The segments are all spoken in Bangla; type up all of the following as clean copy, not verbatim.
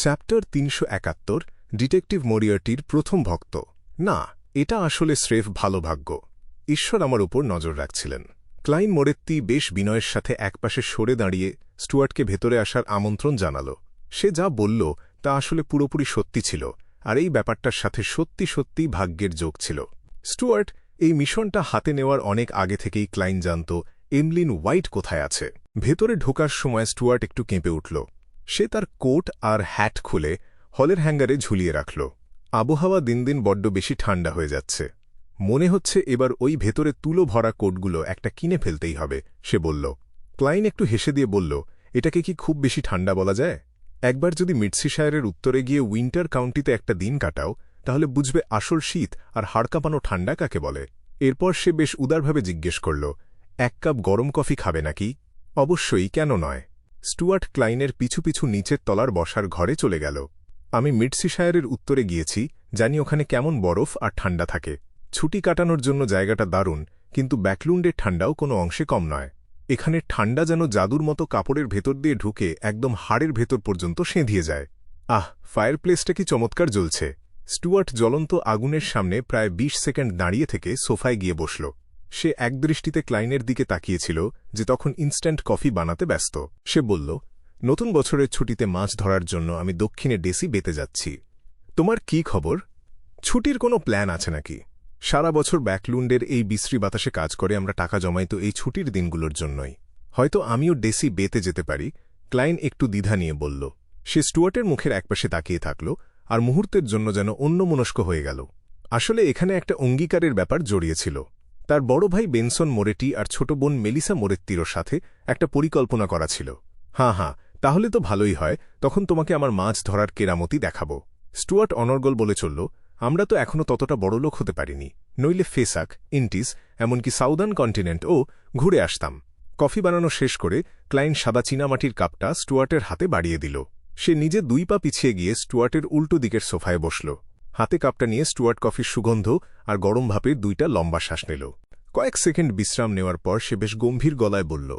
চ্যাপ্টার ৩৭১ ডিটেকটিভ মরিয়ার্টির প্রথম ভক্ত। না, এটা আসলে স্রেফ ভালো ভাগ্য। ঈশ্বর আমার উপর নজর রাখছিলেন। ক্লাইন মোরেত্তি বেশ বিনয়ের সাথে একপাশে সরে দাঁড়িয়ে স্টুয়ার্টকে ভেতরে আসার আমন্ত্রণ জানাল। সে যা বলল তা আসলে পুরোপুরি সত্যি ছিল, আর এই ব্যাপারটার সাথে সত্যি সত্যি ভাগ্যের যোগ ছিল। স্টুয়ার্ট এই মিশনটা হাতে নেওয়ার অনেক আগে থেকেই ক্লাইন জানত এমলিন হোয়াইট কোথায় আছে। ভেতরে ঢোকার সময় স্টুয়ার্ট একটু কেঁপে উঠল। সে তার কোট আর হ্যাট খুলে হলের হ্যাঙ্গারে ঝুলিয়ে রাখল। আবহাওয়া দিন দিন বড্ড বেশি ঠান্ডা হয়ে যাচ্ছে। মনে হচ্ছে এবার ওই ভেতরে তুলো ভরা কোটগুলো একটা কিনে ফেলতেই হবে, সে বলল। ক্লাইন একটু হেসে দিয়ে বলল, এটাকে কি খুব বেশি ঠান্ডা বলা যায়? একবার যদি মিডসিশায়ারের উত্তরে গিয়ে উইন্টার কাউন্টিতে একটা দিন কাটাও, তাহলে বুঝবে আসল শীত আর হাড়কাঁপানো ঠান্ডা কাকে বলে। এরপর সে বেশ উদারভাবে জিজ্ঞেস করল, এক কাপ গরম কফি খাবে নাকি? অবশ্যই, কেন নয়। স্টুয়ার্ট ক্লাইনের পিছু পিছু নিচের তলার বসার ঘরে চলে গেল। আমি মিডসিশায়ারের উত্তরে গিয়েছি, জানি ওখানে কেমন বরফ আর ঠান্ডা থাকে। ছুটি কাটানোর জন্য জায়গাটা দারুণ, কিন্তু ব্যাকলুন্ডের ঠান্ডাও কোনো অংশে কম নয়। এখানে ঠান্ডা যেন জাদুর মতো কাপড়ের ভেতর দিয়ে ঢুকে একদম হাড়ের ভেতর পর্যন্ত সেঁধিয়ে যায়। আহ, ফায়ারপ্লেসটা কি চমৎকার জ্বলছে। স্টুয়ার্ট জ্বলন্ত আগুনের সামনে প্রায় ২০ সেকেন্ড দাঁড়িয়ে থেকে সোফায় গিয়ে বসল। সে একদৃষ্টিতে ক্লাইনের দিকে তাকিয়েছিল, যে তখন ইনস্ট্যান্ট কফি বানাতে ব্যস্ত। সে বলল, নতুন বছরের ছুটিতে মাছ ধরার জন্য আমি দক্ষিণে ডেসি বেতে যাচ্ছি। তোমার কি খবর? ছুটির কোনো প্ল্যান আছে নাকি? সারা বছর ব্যাকলুন্ডের এই বিশ্রী বাতাসে কাজ করে আমরা টাকা জমাই তো এই ছুটির দিনগুলোর জন্যই। হয়তো আমিও ডেসি বেতে যেতে পারি। ক্লাইন একটু দ্বিধা নিয়ে বলল। সে স্টুয়ার্টের মুখের একপাশে তাকিয়ে থাকল, আর মুহূর্তের জন্য যেন অন্যমনস্ক হয়ে গেল। আসলে এখানে একটা অঙ্গীকারের ব্যাপার জড়িয়েছিল। তার বড় ভাই বেনসন মোরেটি আর ছোট বোন মেলিসা মোরেত্তিরও সাথে একটা পরিকল্পনা করা ছিল। হ্যাঁ, তাহলে তো ভালোই হয়, তখন তোমাকে আমার মাছ ধরার কেরামতি দেখাব। স্টুয়ার্ট অনর্গল বলে চলল, আমরা তো এখনও ততটা বড়লোক হতে পারিনি, নইলে ফেসাক, ইন্টিস, এমনকি সাউদার্ন কন্টিনেন্টও ঘুরে আসতাম। কফি বানানো শেষ করে ক্লাইন সাদা চীনামাটির কাপটা স্টুয়ার্টের হাতে বাড়িয়ে দিল। সে নিজে ২ পা পিছিয়ে গিয়ে স্টুয়ার্টের উল্টো দিকের সোফায় বসল। হাতে কাপটা নিয়ে স্টুয়ার্ট কফির সুগন্ধ আর গরম ভাপের ২টা লম্বা শ্বাস নিল। কয়েক সেকেন্ড বিশ্রাম নেওয়ার পর সে বেশ গম্ভীর গলায় বলল,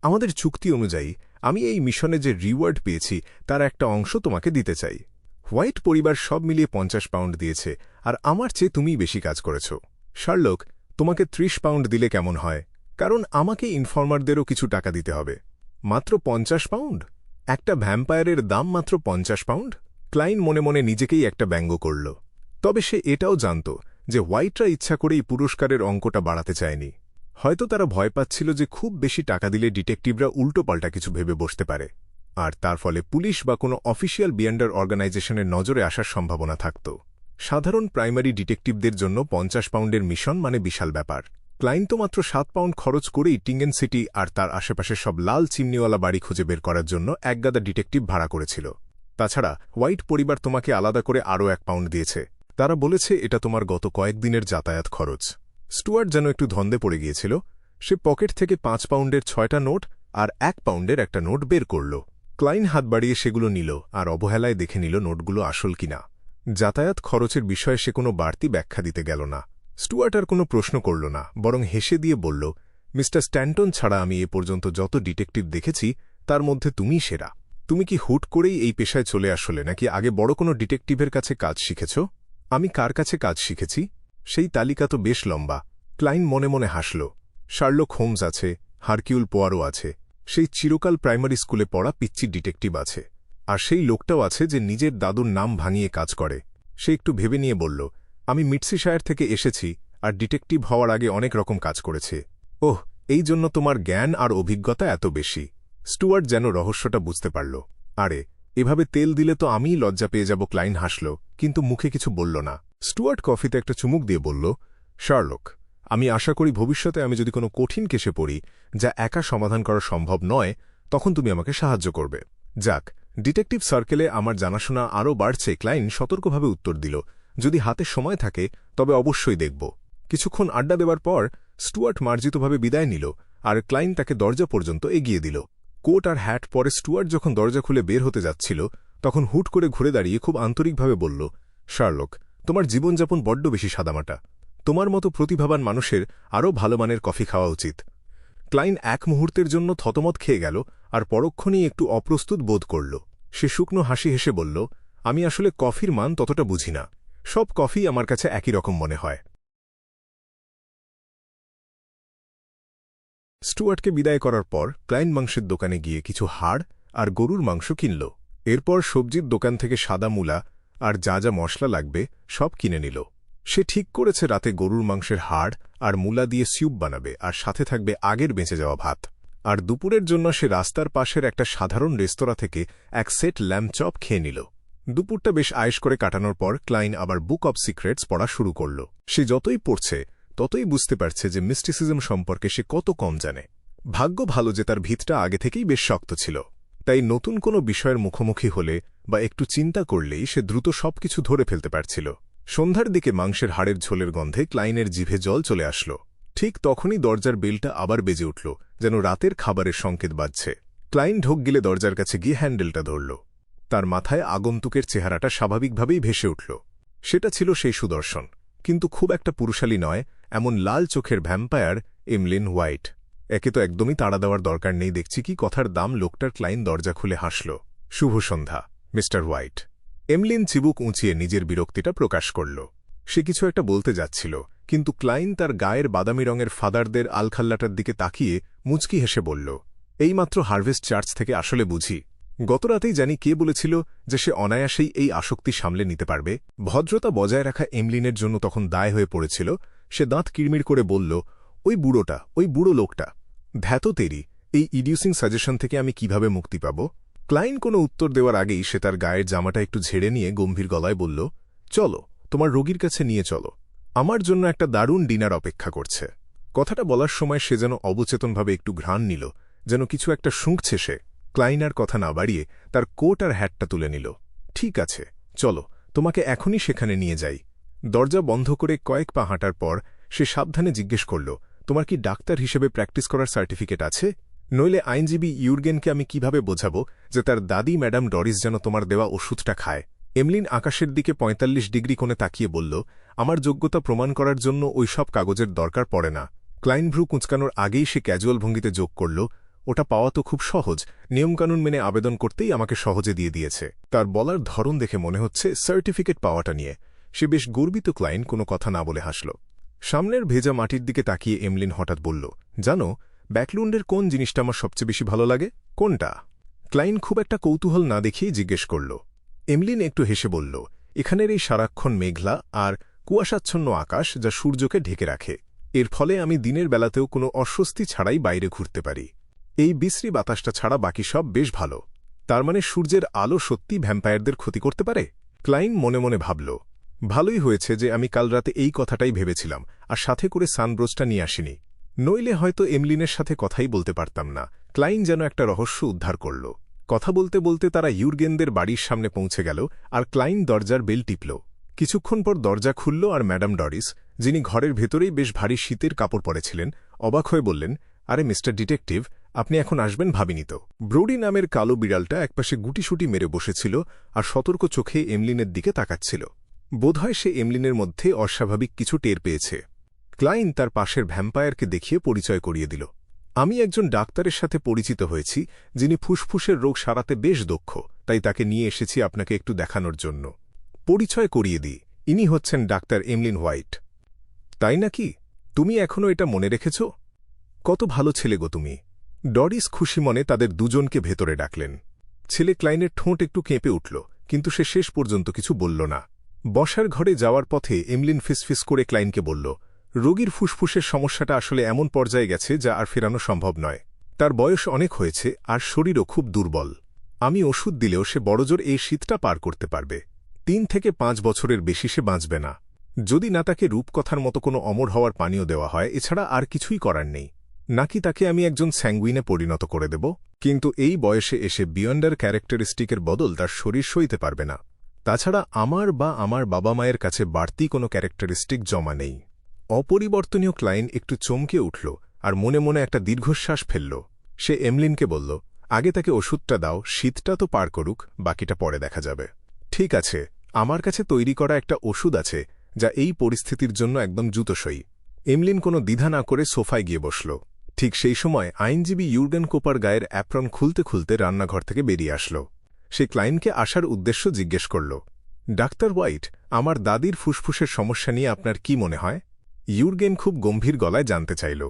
আমাদের চুক্তি অনুযায়ী আমি এই মিশনে যে রিওয়ার্ড পেয়েছি তার একটা অংশ তোমাকে দিতে চাই। হোয়াইট পরিবার সব মিলিয়ে ৫০ পাউন্ড দিয়েছে, আর আমার চেয়ে তুমিই বেশি কাজ করেছ। শার্লক, তোমাকে ৩০ পাউন্ড দিলে কেমন হয়? কারণ আমাকে ইনফর্মারদেরও কিছু টাকা দিতে হবে। মাত্র ৫০ পাউন্ড? একটা ভ্যাম্পায়ারের দাম মাত্র ৫০ পাউন্ড? ক্লাইন মনে মনে নিজেকেই একটা ব্যঙ্গ করল। তবে সে এটাও জানত যে হোয়াইটরা ইচ্ছা করেই পুরস্কারের অঙ্কটা বাড়াতে চায়নি। হয়তো তারা ভয় পাচ্ছিল যে খুব বেশি টাকা দিলে ডিটেকটিভরা উল্টোপাল্টা কিছু ভেবে বসতে পারে, আর তার ফলে পুলিশ বা কোনো অফিসিয়াল বিয়ান্ডার অর্গানাইজেশনের নজরে আসার সম্ভাবনা থাকত। সাধারণ প্রাইমারি ডিটেকটিভদের জন্য ৫০ পাউন্ডের মিশন মানে বিশাল ব্যাপার। ক্লাইন তো মাত্র ৭ পাউন্ড খরচ করেই টিঙ্গেন সিটি আর তার আশেপাশে সব লাল চিমনিওয়ালা বাড়ি খুঁজে বের করার জন্য একগাদা ডিটেকটিভ ভাড়া করেছিল। তাছাড়া হোয়াইট পরিবার তোমাকে আলাদা করে আরও ১ পাউন্ড দিয়েছে। তারা বলেছে এটা তোমার গত কয়েকদিনের যাতায়াত খরচ। স্টুয়ার্ট যেন একটু ধন্দে পড়ে গিয়েছিল। সে পকেট থেকে ৫ পাউন্ডের ৬টা নোট আর ১ পাউন্ডের একটা নোট বের করল। ক্লাইন হাত বাড়িয়ে সেগুলো নিল, আর অবহেলায় দেখে নিল নোটগুলো আসল কিনা। যাতায়াত খরচের বিষয়ে সে কোনো বাড়তি ব্যাখ্যা দিতে গেল না। স্টুয়ার্ট আর কোনো প্রশ্ন করল না, বরং হেসে দিয়ে বলল, মিস্টার স্ট্যান্টন ছাড়া আমি এ পর্যন্ত যত ডিটেকটিভ দেখেছি তার মধ্যে তুমিই সেরা। তুমি কি হুট করেই এই পেশায় চলে আসলে, নাকি আগে বড় কোনো ডিটেকটিভের কাছে কাজ শিখেছ? আমি কার কাছে কাজ শিখেছি সেই তালিকা তো বেশ লম্বা। ক্লাইন মনে মনে হাসল। শার্লক হোমস আছে, হারকিউল পোয়ারো আছে, সেই চিরকাল প্রাইমারি স্কুলে পড়া পিচ্চি ডিটেকটিভ আছে, আর সেই লোকটাও আছে যে নিজের দাদুর নাম ভাঙিয়ে কাজ করে। সে একটু ভেবে নিয়ে বলল, আমি মিডসিশায়ার থেকে এসেছি আর ডিটেকটিভ হওয়ার আগে অনেক রকম কাজ করেছে। ওহ, এই জন্য তোমার জ্ঞান আর অভিজ্ঞতা এত বেশি। স্টুয়ার্ট যেন রহস্যটা বুঝতে পারল। আরে, এভাবে তেল দিলে তো আমিই লজ্জা পেয়ে যাব। ক্লাইন হাসল, কিন্তু মুখে কিছু বলল না। স্টুয়ার্ট কফিতে একটা চুমুক দিয়ে বলল, শার্লক, আমি আশা করি ভবিষ্যতে আমি যদি কোনো কঠিন কেসে পড়ি যা একা সমাধান করা সম্ভব নয়, তখন তুমি আমাকে সাহায্য করবে। যাক, ডিটেকটিভ সার্কেলে আমার জানাশোনা আরও বাড়ছে। ক্লাইন সতর্কভাবে উত্তর দিল, যদি হাতে সময় থাকে তবে অবশ্যই দেখব। কিছুক্ষণ আড্ডা দেওয়ার পর স্টুয়ার্ট মার্জিতভাবে বিদায় নিল, আর ক্লাইন তাকে দরজা পর্যন্ত এগিয়ে দিল। কোট আর হ্যাট পরে স্টুয়ার্ট যখন দরজা খুলে বের হতে যাচ্ছিল, তখন হুট করে ঘুরে দাঁড়িয়ে খুব আন্তরিকভাবে বলল, শার্লক, তোমার জীবনযাপন বড্ড বেশি সাদামাটা। তোমার মতো প্রতিভাবান মানুষের আরও ভালো মানের কফি খাওয়া উচিত। ক্লাইন এক মুহূর্তের জন্য থতমত খেয়ে গেল, আর পরক্ষণেই একটু অপ্রস্তুত বোধ করল। সে শুকনো হাসি হেসে বলল, আমি আসলে কফির মান ততটা বুঝি না। সব কফি আমার কাছে একই রকম মনে হয়। স্টুয়ার্টকে বিদায় করার পর ক্লাইন মাংসের দোকানে গিয়ে কিছু হাড় আর গরুর মাংস কিনল। এরপর সবজির দোকান থেকে সাদা মূলা আর যা যা মশলা লাগবে সব কিনে নিল। সে ঠিক করেছে রাতে গরুর মাংসের হাড় আর মূলা দিয়ে স্যুপ বানাবে, আর সাথে থাকবে আগের বেঁচে যাওয়া ভাত। আর দুপুরের জন্য সে রাস্তার পাশের একটা সাধারণ রেস্তোরাঁ থেকে এক সেট ল্যাম্ব চপ খেয়ে নিল। দুপুরটা বেশ আয়েশ করে কাটানোর পর ক্লাইন আবার বুক অব সিক্রেটস পড়া শুরু করল। সে যতই পড়ছে ততই বুঝতে পারছে যে মিস্টিসিজম সম্পর্কে সে কত কম জানে। ভাগ্য ভালো যে তার ভিতটা আগে থেকেই বেশ শক্ত ছিল, তাই নতুন কোনো বিষয়ের মুখোমুখি হলে বা একটু চিন্তা করলেই সে দ্রুত সবকিছু ধরে ফেলতে পারছিল। সন্ধ্যার দিকে মাংসের হাড়ের ঝোলের গন্ধে ক্লাইনের জিভে জল চলে আসল। ঠিক তখনই দরজার বেলটা আবার বেজে উঠল, যেন রাতের খাবারের সংকেত বাজছে। ক্লাইন ঢোক গিলে দরজার কাছে গিয়ে হ্যান্ডেলটা ধরল। তার মাথায় আগন্তুকের চেহারাটা স্বাভাবিকভাবেই ভেসে উঠল। সেটা ছিল সেই সুদর্শন, কিন্তু খুব একটা পুরুষালী নয় এমন লাল চোখের ভ্যাম্পায়ার এমলিন হোয়াইট। একে তো একদমই তাড়া দেওয়ার দরকার নেই দেখছি কি কথার দাম লোকটার। ক্লাইন দরজা খুলে হাসল। শুভ সন্ধ্যা মিস্টার হোয়াইট। এমলিন চিবুক উঁচিয়ে নিজের বিরক্তিটা প্রকাশ করল। সে কিছু একটা বলতে যাচ্ছিল, কিন্তু ক্লাইন তার গায়ের বাদামি রঙের ফাদারদের আলখাল্লাটার দিকে তাকিয়ে মুচকি হেসে বলল, এইমাত্র হারভেস্ট চার্চ থেকে আসলে বুঝি। গতরাতেই জানি কে বলেছিল যে সে অনায়াসেই এই আসক্তি সামলে নিতে পারবে। ভদ্রতা বজায় রাখা এমলিনের জন্য তখন দায় হয়ে পড়েছিল। সে দাঁত কিড়মিড় করে বলল, ওই বুড়ো লোকটা। ধ্যাত তেরি, এই ইডিউসিং সাজেশন থেকে আমি কিভাবে মুক্তি পাব? ক্লাইন কোনো উত্তর দেওয়ার আগেই সে তার গায়ের জামাটা একটু ঝেড়ে নিয়ে গম্ভীর গলায় বলল, চলো, তোমার রোগীর কাছে নিয়ে চলো। আমার জন্য একটা দারুণ ডিনার অপেক্ষা করছে। কথাটা বলার সময় সে যেন অবচেতনভাবে একটু ঘ্রাণ নিল, যেন কিছু একটা শুঁকছে সে। ক্লাইন আর কথা না বাড়িয়ে তার কোট আর হ্যাটটা তুলে নিল। ঠিক আছে, চলো, তোমাকে এখনই সেখানে নিয়ে যাই। দরজা বন্ধ করে কয়েক পা হাঁটার পর সে সাবধানে জিজ্ঞেস করল, তোমার কি ডাক্তার হিসেবে প্র্যাকটিস করার সার্টিফিকেট আছে? নইলে আইনজীবী ইউরগেনকে আমি কিভাবে বোঝাবো যে তার দাদি ম্যাডাম ডরিস যেন তোমার দেওয়া ওষুধটা খায়? এমলিন আকাশের দিকে ৪৫ ডিগ্রি কোণে তাকিয়ে বলল, আমার যোগ্যতা প্রমাণ করার জন্য ওই সব কাগজের দরকার পড়ে না। ক্লাইন ভ্রু কুঁচকানোর আগেই সে ক্যাজুয়াল ভঙ্গিতে যোগ করল, ওটা পাওয়া তো খুব সহজ, নিয়মকানুন মেনে আবেদন করতেই আমাকে সহজে দিয়ে দিয়েছে। তার বলার ধরন দেখে মনে হচ্ছে সার্টিফিকেট পাওয়াটা নিয়ে সে বেশ গর্বিত। ক্লাইন কোনো কথা না বলে হাসল। সামনের ভেজা মাটির দিকে তাকিয়ে এমলিন হঠাৎ বলল, জানো, ব্যাকলুন্ডের কোন জিনিসটা আমার সবচেয়ে বেশি ভালো লাগে? কোনটা? ক্লাইন খুব একটা কৌতূহল না দেখিয়েই জিজ্ঞেস করল। এমলিন একটু হেসে বলল, এখানের এই সারাক্ষণ মেঘলা আর কুয়াশাচ্ছন্ন আকাশ যা সূর্যকে ঢেকে রাখে। এর ফলে আমি দিনের বেলাতেও কোনো অস্বস্তি ছাড়াই বাইরে ঘুরতে পারি। এই বিশ্রী বাতাসটা ছাড়া বাকি সব বেশ ভালো। তার মানে সূর্যের আলো সত্যি ভ্যাম্পায়ারদের ক্ষতি করতে পারে? ক্লাইন মনে মনে ভাবল, ভালোই হয়েছে যে আমি কাল রাতে এই কথাটাই ভেবেছিলাম আর সাথে করে সানব্রোজটা নিয়ে আসিনি। নইলে হয়তো এমলিনের সাথে কথাই বলতে পারতাম না। ক্লাইন যেন একটা রহস্য উদ্ধার করল। কথা বলতে বলতে তারা ইউরগেনদের বাড়ির সামনে পৌঁছে গেল আর ক্লাইন দরজার বেল টিপল। কিছুক্ষণ পর দরজা খুলল আর ম্যাডাম ডরিস, যিনি ঘরের ভেতরেই বেশ ভারী শীতের কাপড় পরেছিলেন, অবাক হয়ে বললেন, আরে মিস্টার ডিটেকটিভ, আপনি এখন আসবেন ভাবিনি তো। ব্রোডি নামের কালো বিড়ালটা একপাশে গুটিসুটি মেরে বসেছিল আর সতর্ক চোখে এমলিনের দিকে তাকাচ্ছিল। বোধহয় সে এমলিনের মধ্যে অস্বাভাবিক কিছু টের পেয়েছে। ক্লাইন তার পাশের ভ্যাম্পায়ারকে দেখিয়ে পরিচয় করিয়ে দিল, আমি একজন ডাক্তারের সাথে পরিচিত হয়েছি যিনি ফুসফুসের রোগ সারাতে বেশ দক্ষ, তাই তাকে নিয়ে এসেছি আপনাকে একটু দেখানোর জন্য। পরিচয় করিয়ে দিই, ইনি হচ্ছেন ডাক্তার এমলিন হোয়াইট। তাই নাকি? তুমি এখনও এটা মনে রেখেছ? কত ভালো ছেলে গো তুমি। ডরিস খুশি মনে তাদের দুজনকে ভেতরে ডাকলেন। ছেলে ক্লাইনের ঠোঁট একটু কেঁপে উঠল, কিন্তু সে শেষ পর্যন্ত কিছু বলল না। বসার ঘরে যাওয়ার পথে এমলিন ফিসফিস করে ক্লাইনকে বলল, রোগীর ফুসফুসের সমস্যাটা আসলে এমন পর্যায়ে গেছে যা আর ফেরানো সম্ভব নয়। তার বয়স অনেক হয়েছে আর শরীরও খুব দুর্বল। আমি ওষুধ দিলেও সে বড়জোর এই শীতটা পার করতে পারবে। ৩ থেকে ৫ বছরের বেশি সে বাঁচবে না, যদি না তাকে রূপকথার মতো কোনো অমর হওয়ার পানীয় দেওয়া হয়। এছাড়া আর কিছুই করার নেই। নাকি তাকে আমি একজন স্যাঙ্গুইনে পরিণত করে দেব? কিন্তু এই বয়সে এসে বিয়ন্ডার ক্যারেক্টারিস্টিকের বদল তার শরীর সইতে পারবে না। তাছাড়া আমার বা আমার বাবা মায়ের কাছে বাড়তি কোনো ক্যারেক্টারিস্টিক জমা নেই। অপরিবর্তনীয় ক্লাইন একটু চমকে উঠল আর মনে মনে একটা দীর্ঘশ্বাস ফেলল। সে এমলিনকে বলল, আগে তাকে ওষুধটা দাও, শীতটা তো পার করুক, বাকিটা পরে দেখা যাবে। ঠিক আছে, আমার কাছে তৈরি করা একটা ওষুধ আছে যা এই পরিস্থিতির জন্য একদম জুতোসই। এমলিন কোনো দ্বিধা না করে সোফায় গিয়ে বসল। ঠিক সেই সময় আইনজীবী ইউর্গেন কোপার গায়ের অ্যাপ্রন খুলতে খুলতে রান্নাঘর থেকে বেরিয়ে আসল। সে ক্লায়েন্টকে আসার উদ্দেশ্য জিজ্ঞেস করল। ডাক্তার হোয়াইট, আমার দাদির ফুসফুসের সমস্যা নিয়ে আপনার কি মনে হয়? ইউরগেন খুব গম্ভীর গলায় জানতে চাইল।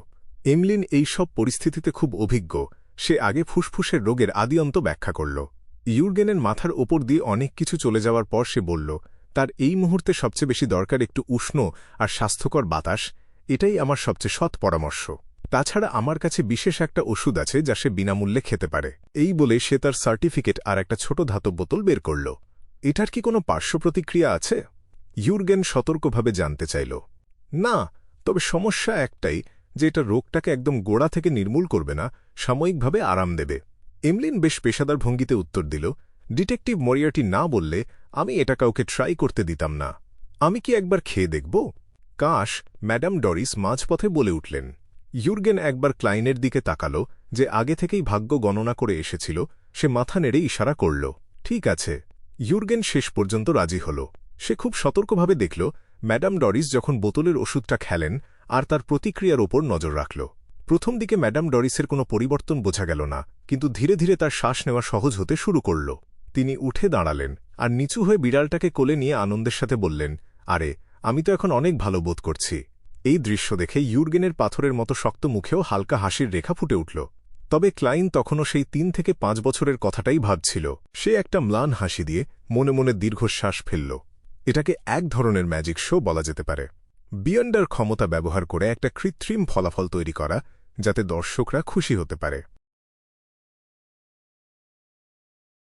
এমলিন এই সব পরিস্থিতিতে খুব অভিজ্ঞ, সে আগে ফুসফুসের রোগের আদিঅন্ত ব্যাখ্যা করল। ইউরগেনের মাথার ওপর দিয়ে অনেক কিছু চলে যাওয়ার পর সে বলল, তার এই মুহূর্তে সবচেয়ে বেশি দরকার একটু উষ্ণ আর স্বাস্থ্যকর বাতাস। এটাই আমার সবচেয়ে সৎ পরামর্শ। তাছাড়া আমার কাছে বিশেষ একটা ওষুধ আছে যা সে বিনামূল্যে খেতে পারে। এই বলে সে তার সার্টিফিকেট আর একটা ছোট ধাতব বোতল বের করল। এটার কি কোনো পার্শ্ব প্রতিক্রিয়া আছে? ইউরগেন সতর্কভাবে জানতে চাইল। না, তবে সমস্যা একটাই যে এটা রোগটাকে একদম গোড়া থেকে নির্মূল করবে না, সাময়িকভাবে আরাম দেবে। এমলিন বেশ পেশাদার ভঙ্গিতে উত্তর দিল, ডিটেকটিভ মরিয়ার্টি না বললে আমি এটা কাউকে ট্রাই করতে দিতাম না। আমি কি একবার খেয়ে দেখব? কাশ, ম্যাডাম ডরিস মাঝপথে বলে উঠলেন। ইউরগেন একবার ক্লাইনের দিকে তাকাল, যে আগে থেকেই ভাগ্য গণনা করে এসেছিল। সে মাথা নেড়ে ইশারা করল, ঠিক আছে। ইউরগেন শেষ পর্যন্ত রাজি হল। সে খুব সতর্কভাবে দেখল ম্যাডাম ডরিস যখন বোতলের ওষুধটা খেলেন আর তার প্রতিক্রিয়ার ওপর নজর রাখল। প্রথম দিকে ম্যাডাম ডরিসের কোনো পরিবর্তন বোঝা গেল না, কিন্তু ধীরে ধীরে তার শ্বাস নেওয়া সহজ হতে শুরু করল। তিনি উঠে দাঁড়ালেন আর নিচু হয়ে বিড়ালটাকে কোলে নিয়ে আনন্দের সাথে বললেন, আরে, আমি তো এখন অনেক ভালো বোধ করছি। এই দৃশ্য দেখে ইউরগেনের পাথরের মতো শক্ত মুখেও হালকা হাসির রেখা ফুটে উঠল। তবে ক্লাইন তখনও সেই 3 থেকে 5 বছরের কথাটাই ভাবছিল। সে একটা ম্লান হাসি দিয়ে মনে মনে দীর্ঘশ্বাস ফেলল। এটাকে এক ধরনের ম্যাজিক শো বলা যেতে পারে। বিয়ন্ডার ক্ষমতা ব্যবহার করে একটা কৃত্রিম ফলাফল তৈরি করা, যাতে দর্শকরা খুশি হতে পারে।